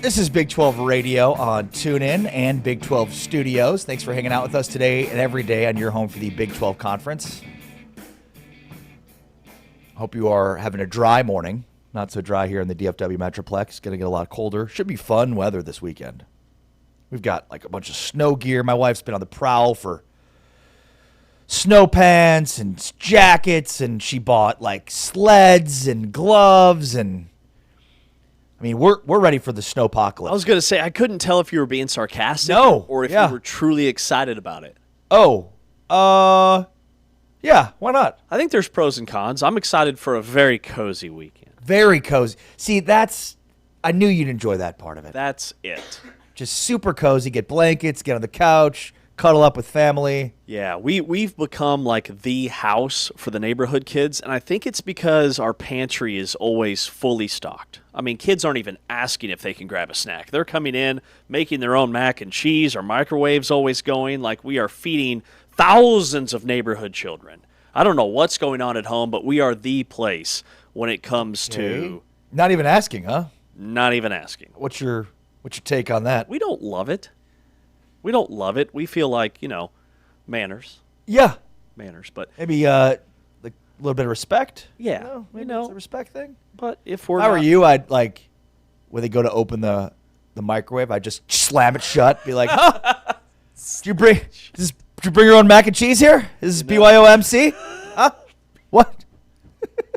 This is Big 12 Radio on TuneIn and Big 12 Studios. Thanks for hanging out with us today and every day on your home for the Big 12 Conference. Hope you are having a dry morning. Not so dry here in the DFW Metroplex. Going to get a lot colder. Should be fun weather this weekend. We've got like a bunch of snow gear. My wife's been on the prowl for snow pants and jackets, and she bought like sleds and gloves, and I mean, we're ready for the snowpocalypse. I was going to say, I couldn't tell if you were being sarcastic or if you were truly excited about it. Yeah, why not? I think there's pros and cons. I'm excited for a very cozy weekend. Very cozy. See, I knew you'd enjoy that part of it. That's it. Just super cozy, get blankets, get on the couch, cuddle up with family. Yeah, we've become like the house for the neighborhood kids, and I think it's because our pantry is always fully stocked. I mean, kids aren't even asking if they can grab a snack. They're coming in, making their own mac and cheese. Our microwave's always going. Like, we are feeding thousands of neighborhood children. I don't know what's going on at home, but we are the place when it comes to... Not even asking, huh? Not even asking. What's your take on that? We don't love it. We feel like, manners. Yeah. Manners, but... Maybe like a little bit of respect? Yeah. Maybe it's a respect thing? But if we're If I were you, I'd like, when they go to open the microwave, I'd just slam it shut, be like, huh? Did you bring your own mac and cheese here? Is this BYOMC? Huh? What?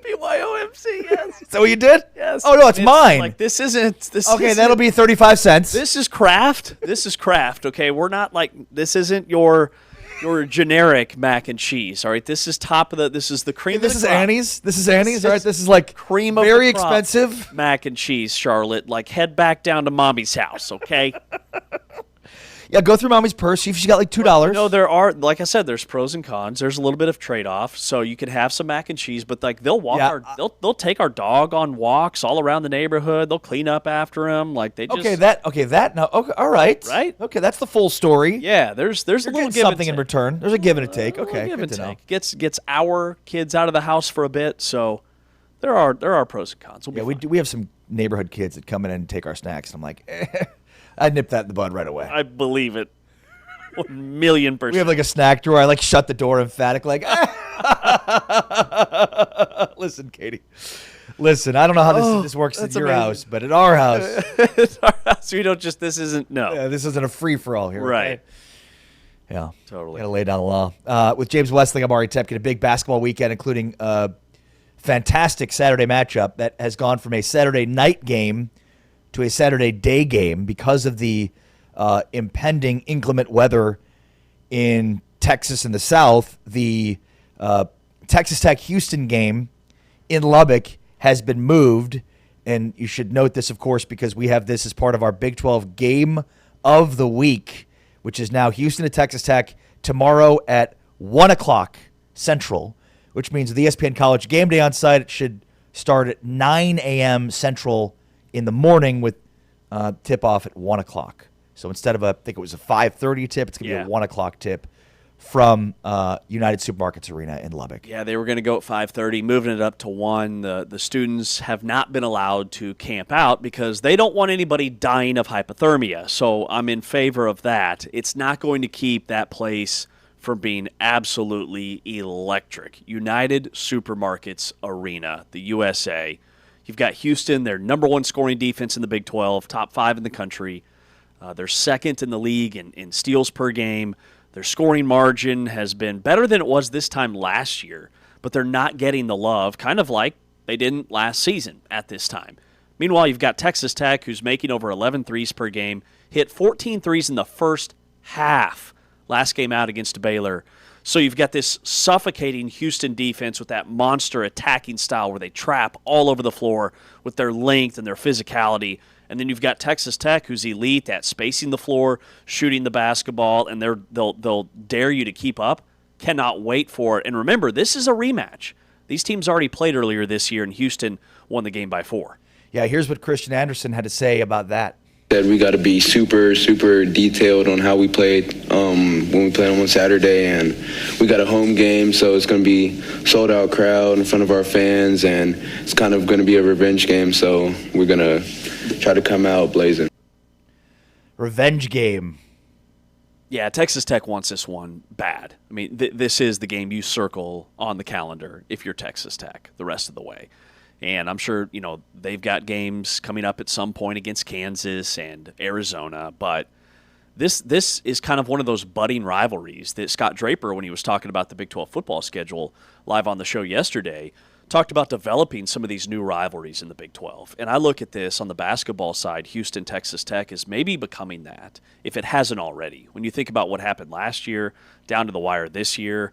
BYOMC, yes. Is that what you did? Yes. Oh, no, it's mine. Like, this isn't... Okay, that'll be 35 cents. This is craft. Okay? We're not like... This isn't your generic mac and cheese, all right? This is this is the cream of the crop. This is Annie's, all right? This is like cream of very the crop expensive mac and cheese, Charlotte. Like, head back down to Mommy's house, okay? Yeah, go through Mommy's purse. See if she got like $2. No, there are, like I said, there's pros and cons. There's a little bit of trade-off. So you could have some mac and cheese, but like they'll they'll take our dog on walks all around the neighborhood. They'll clean up after him. Like they just all right. Right? Okay, that's the full story. Yeah, there's a little give something and in return. There's a give and a take. Okay, give good and to know. take. Gets our kids out of the house for a bit. So there are pros and cons. We have some neighborhood kids that come in and take our snacks. And I'm like, I'd nip that in the bud right away. I believe it. 1,000,000%. We have like a snack drawer. I like shut the door emphatic, like, listen, Katie. Listen, I don't know how this works at your house, but at our house. It's our house. We don't just, this isn't, no. Yeah, this isn't a free-for-all here. Right. Okay? Yeah. Totally. Got to lay down the law. With James Westling, I'm Ari Tepkin. A big basketball weekend, including a fantastic Saturday matchup that has gone from a Saturday night game to a Saturday day game because of the impending inclement weather in Texas and the South. The Texas Tech Houston game in Lubbock has been moved, and you should note this, of course, because we have this as part of our Big 12 game of the week, which is now Houston to Texas Tech tomorrow at 1 o'clock Central, which means the ESPN College game day on site, it should start at 9 a.m. Central in the morning with tip-off at 1 o'clock. So instead of I think it was a 5:30 tip, it's going to be a 1 o'clock tip from United Supermarkets Arena in Lubbock. Yeah, they were going to go at 5:30, moving it up to 1. The students have not been allowed to camp out because they don't want anybody dying of hypothermia. So I'm in favor of that. It's not going to keep that place from being absolutely electric. United Supermarkets Arena, the USA. You've got Houston, their number 1 scoring defense in the Big 12, top 5 in the country. They're second in the league in steals per game. Their scoring margin has been better than it was this time last year, but they're not getting the love, kind of like they didn't last season at this time. Meanwhile, you've got Texas Tech, who's making over 11 threes per game, hit 14 threes in the first half last game out against Baylor. So you've got this suffocating Houston defense with that monster attacking style where they trap all over the floor with their length and their physicality. And then you've got Texas Tech, who's elite at spacing the floor, shooting the basketball, and they'll dare you to keep up. Cannot wait for it. And remember, this is a rematch. These teams already played earlier this year, and Houston won the game by 4. Yeah, here's what Christian Anderson had to say about that. That we got to be super, super detailed on how we played when we played on Saturday, and we got a home game, so it's going to be sold-out crowd in front of our fans, and it's kind of going to be a revenge game, so we're going to try to come out blazing. revenge game. Yeah, Texas Tech wants this one bad. I mean, this is the game you circle on the calendar if you're Texas Tech the rest of the way. And I'm sure, they've got games coming up at some point against Kansas and Arizona, but this is kind of one of those budding rivalries that Scott Draper, when he was talking about the Big 12 football schedule live on the show yesterday, talked about developing some of these new rivalries in the Big 12. And I look at this on the basketball side, Houston, Texas Tech is maybe becoming that, if it hasn't already. When you think about what happened last year, down to the wire this year,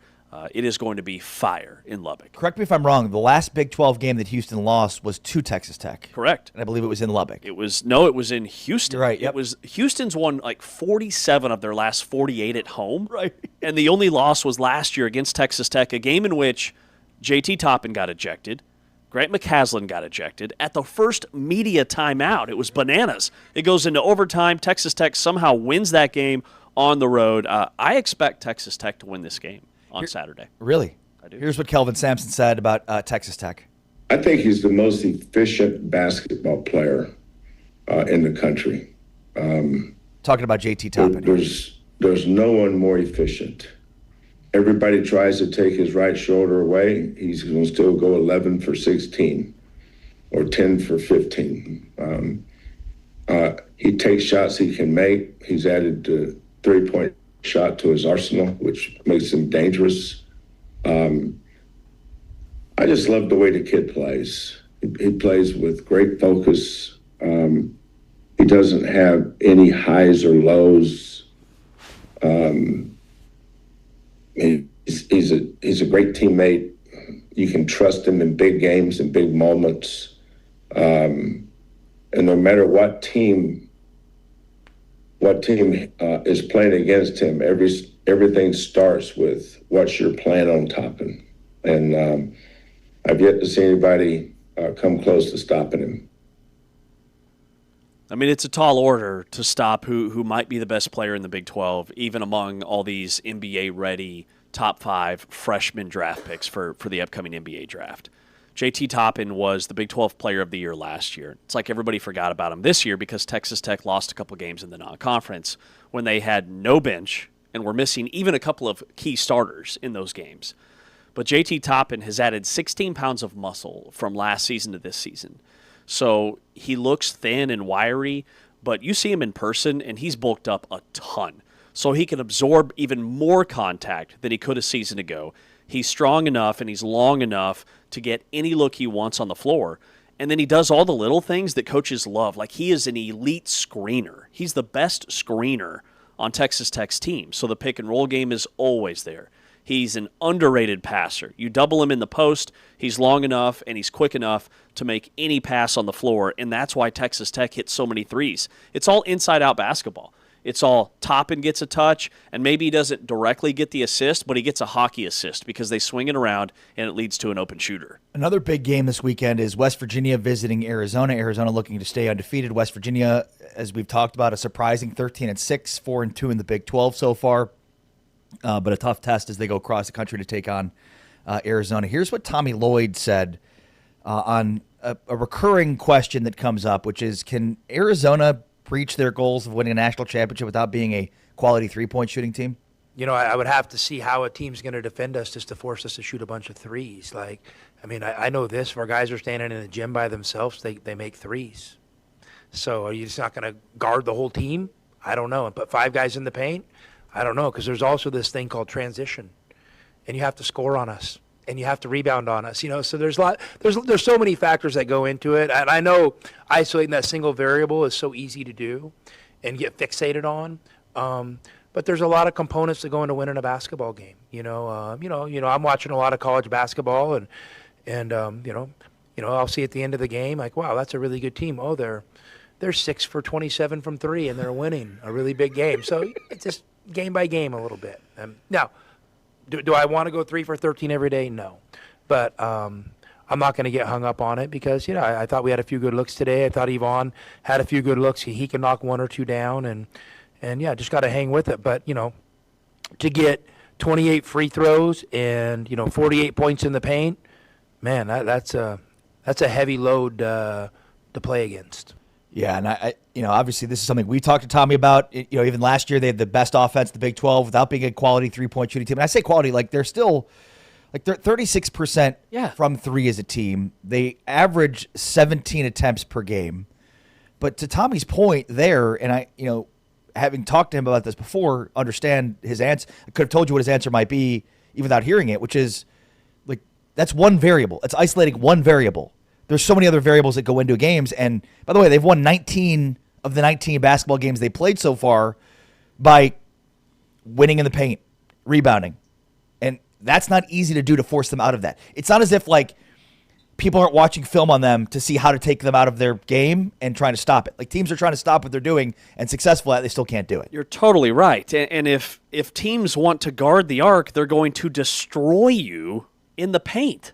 it is going to be fire in Lubbock. Correct me if I'm wrong. The last Big 12 game that Houston lost was to Texas Tech. Correct. And I believe it was in Lubbock. It was in Houston. You're right. Yep. It was Houston's won like 47 of their last 48 at home. Right. And the only loss was last year against Texas Tech, a game in which JT Toppin got ejected. Grant McCaslin got ejected at the first media timeout. It was bananas. It goes into overtime. Texas Tech somehow wins that game on the road. I expect Texas Tech to win this game on Saturday. Really? I do. Here's what Kelvin Sampson said about Texas Tech. I think he's the most efficient basketball player in the country. Talking about JT Toppin. There's no one more efficient. Everybody tries to take his right shoulder away. He's going to still go 11 for 16 or 10 for 15. He takes shots he can make. He's added the three-point shot to his arsenal, which makes him dangerous. I just love the way the kid plays. He plays with great focus. He doesn't have any highs or lows. He's a great teammate. You can trust him in big games and big moments. And no matter what team is playing against him, everything starts with what's your plan on Toppin. And I've yet to see anybody come close to stopping him. I mean, it's a tall order to stop who might be the best player in the Big 12, even among all these NBA-ready top 5 freshman draft picks for the upcoming NBA draft. JT Toppin was the Big 12 Player of the Year last year. It's like everybody forgot about him this year because Texas Tech lost a couple games in the non-conference when they had no bench and were missing even a couple of key starters in those games. But JT Toppin has added 16 pounds of muscle from last season to this season. So he looks thin and wiry, but you see him in person, and he's bulked up a ton. So he can absorb even more contact than he could a season ago. He's strong enough and he's long enough to get any look he wants on the floor. And then he does all the little things that coaches love. Like, he is an elite screener. He's the best screener on Texas Tech's team. So the pick and roll game is always there. He's an underrated passer. You double him in the post, he's long enough and he's quick enough to make any pass on the floor, and that's why Texas Tech hits so many threes. It's all inside-out basketball. It's all Toppin gets a touch, and maybe he doesn't directly get the assist, but he gets a hockey assist because they swing it around, and it leads to an open shooter. Another big game this weekend is West Virginia visiting Arizona. Arizona looking to stay undefeated. West Virginia, as we've talked about, a surprising 13-6, 4-2 in the Big 12 so far. But a tough test as they go across the country to take on Arizona. Here's what Tommy Lloyd said on a recurring question that comes up, which is, can Arizona reach their goals of winning a national championship without being a quality three-point shooting team? You know, I would have to see how a team's going to defend us just to force us to shoot a bunch of threes. I know this. If our guys are standing in the gym by themselves, they make threes. So are you just not going to guard the whole team? I don't know. And put 5 guys in the paint? I don't know, because there's also this thing called transition, and you have to score on us, and you have to rebound on us. So there's so many factors that go into it, and I know isolating that single variable is so easy to do, and get fixated on. But there's a lot of components that go into winning a basketball game. I'm watching a lot of college basketball, and I'll see at the end of the game, like, wow, that's a really good team. Oh, they're 6 for 27 from 3, and they're winning a really big game. So it's just game by game a little bit. Now, do I want to go 3 for 13 every day? No. But I'm not going to get hung up on it because, I thought we had a few good looks today. I thought Yvonne had a few good looks. He can knock 1 or 2 down, and just got to hang with it. But, to get 28 free throws and, 48 points in the paint, man, that's a heavy load to play against. Yeah, and obviously this is something we talked to Tommy about. Even last year they had the best offense, the Big 12, without being a quality 3-point shooting team. And I say quality, like they're still, like they're 36% from three as a team. They average 17 attempts per game. But to Tommy's point there, and I, having talked to him about this before, understand his answer. I could have told you what his answer might be even without hearing it, which is like that's one variable. It's isolating one variable. There's so many other variables that go into games. And by the way, they've won 19 of the 19 basketball games they played so far by winning in the paint, rebounding. And that's not easy to do to force them out of that. It's not as if like people aren't watching film on them to see how to take them out of their game and trying to stop it. Like teams are trying to stop what they're doing and successful at it, they still can't do it. You're totally right. And if teams want to guard the arc, they're going to destroy you in the paint.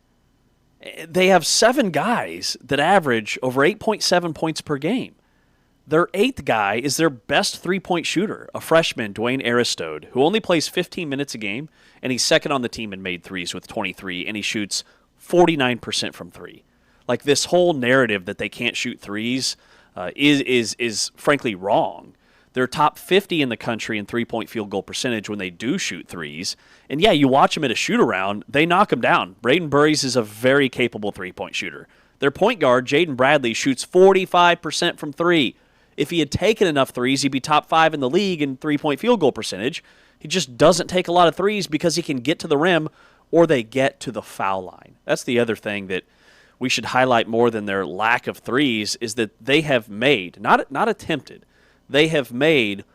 They have 7 guys that average over 8.7 points per game. Their 8th guy is their best 3-point shooter, a freshman, Dwayne Aristode, who only plays 15 minutes a game, and he's second on the team in made threes with 23, and he shoots 49% from 3. Like this whole narrative that they can't shoot threes is frankly wrong. They're top 50 in the country in 3-point field goal percentage when they do shoot threes. And yeah, you watch them at a shoot-around, they knock them down. Braden Burries is a very capable 3-point shooter. Their point guard, Jaden Bradley, shoots 45% from 3. If he had taken enough threes, he'd be top 5 in the league in 3-point field goal percentage. He just doesn't take a lot of threes because he can get to the rim or they get to the foul line. That's the other thing that we should highlight more than their lack of threes is that they have made, not attempted, they have made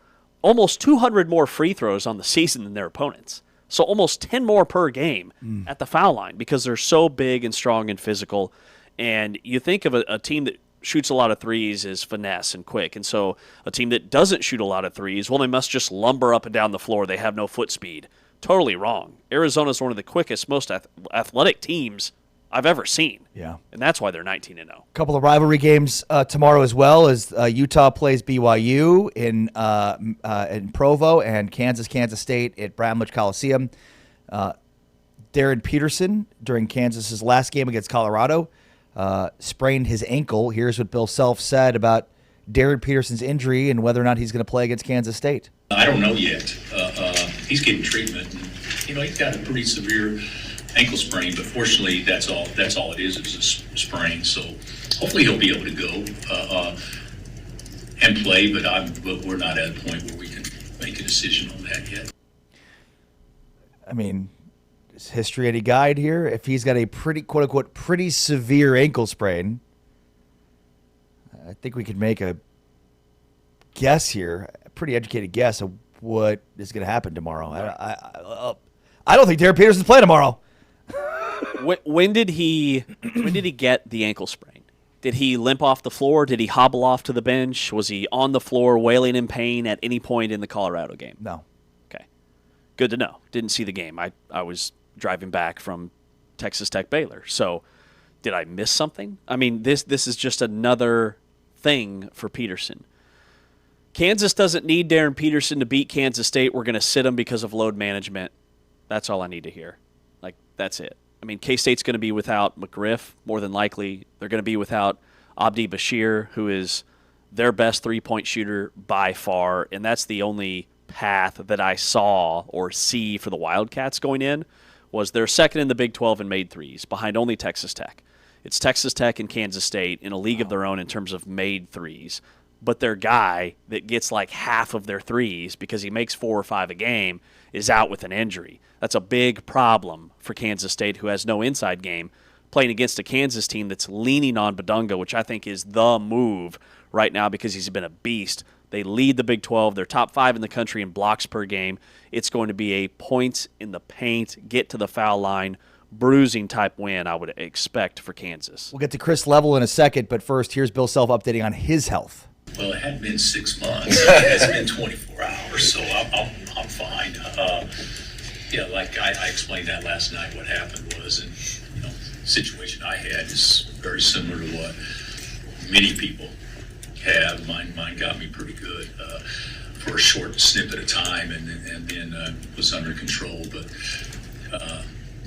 almost 200 more free throws on the season than their opponents. So almost 10 more per game at the foul line because they're so big and strong and physical. And you think of a team that shoots a lot of threes as finesse and quick. And so a team that doesn't shoot a lot of threes, well, they must just lumber up and down the floor. They have no foot speed. Totally wrong. Arizona's one of the quickest, most athletic teams I've ever seen. Yeah. And that's why they're 19-0. A couple of rivalry games tomorrow as well as Utah plays BYU in Provo and Kansas State at Bramlage Coliseum. Darren Peterson, during Kansas's last game against Colorado, sprained his ankle. Here's what Bill Self said about Darren Peterson's injury and whether or not he's going to play against Kansas State. I don't know yet. He's getting treatment. And, he's got a pretty severe ankle sprain, but fortunately, that's all it is a sprain. So hopefully he'll be able to go and play. But we're not at a point where we can make a decision on that yet. I mean, is history any guide here? If he's got a pretty, quote unquote, pretty severe ankle sprain, I think we could make a guess here, a pretty educated guess of what is going to happen tomorrow. I don't think Darren Peterson's playing tomorrow. When did he get the ankle sprain? Did he limp off the floor? Did he hobble off to the bench? Was he on the floor wailing in pain at any point in the Colorado game? No. Okay. Good to know. Didn't see the game. I was driving back from Texas Tech Baylor. So did I miss something? I mean, this is just another thing for Peterson. Kansas doesn't need Darren Peterson to beat Kansas State. We're going to sit him because of load management. That's all I need to hear. Like, that's it. I mean, K-State's going to be without McGriff, more than likely. They're going to be without Abdi Bashir, who is their best three-point shooter by far, and that's the only path that I saw or see for the Wildcats going in, was they're second in the Big 12 in made threes, behind only Texas Tech. It's Texas Tech and Kansas State in a league of their own in terms of made threes. But their guy that gets like half of their threes because he makes 4 or 5 a game is out with an injury. That's a big problem for Kansas State, who has no inside game, playing against a Kansas team that's leaning on Badunga, which I think is the move right now because he's been a beast. They lead the Big 12. They're top 5 in the country in blocks per game. It's going to be a points in the paint, get to the foul line, bruising type win I would expect for Kansas. We'll get to Chris Level in a second, but first, here's Bill Self updating on his health. Well, it hadn't been 6 months. It has been 24 hours, so I'm fine. Like I explained that last night. What happened was, and the situation I had is very similar to what many people have. Mine got me pretty good for a short snippet of time, and then was under control. But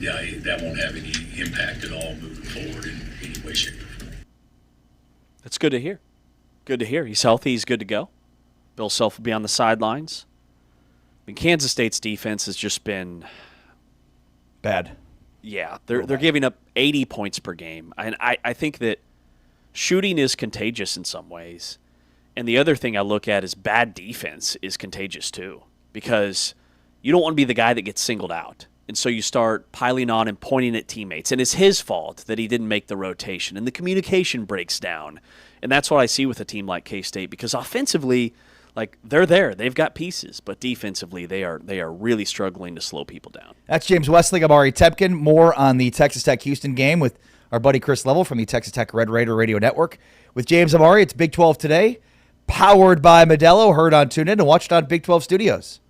that won't have any impact at all moving forward in any way, shape, or form. That's good to hear. Good to hear. He's healthy. He's good to go. Bill Self will be on the sidelines. I mean, Kansas State's defense has just been Bad. Yeah, they're giving up 80 points per game. And I think that shooting is contagious in some ways. And the other thing I look at is bad defense is contagious too, because you don't want to be the guy that gets singled out. And so you start piling on and pointing at teammates. And it's his fault that he didn't make the rotation. And the communication breaks down. And that's what I see with a team like K-State, because offensively, like, they're there. They've got pieces. But defensively, they are really struggling to slow people down. That's James Westling. I'm Ari Tepkin. More on the Texas Tech-Houston game with our buddy Chris Level from the Texas Tech Red Raider Radio Network. With James Amari, it's Big 12 Today, powered by Modelo, heard on TuneIn and watched on Big 12 Studios.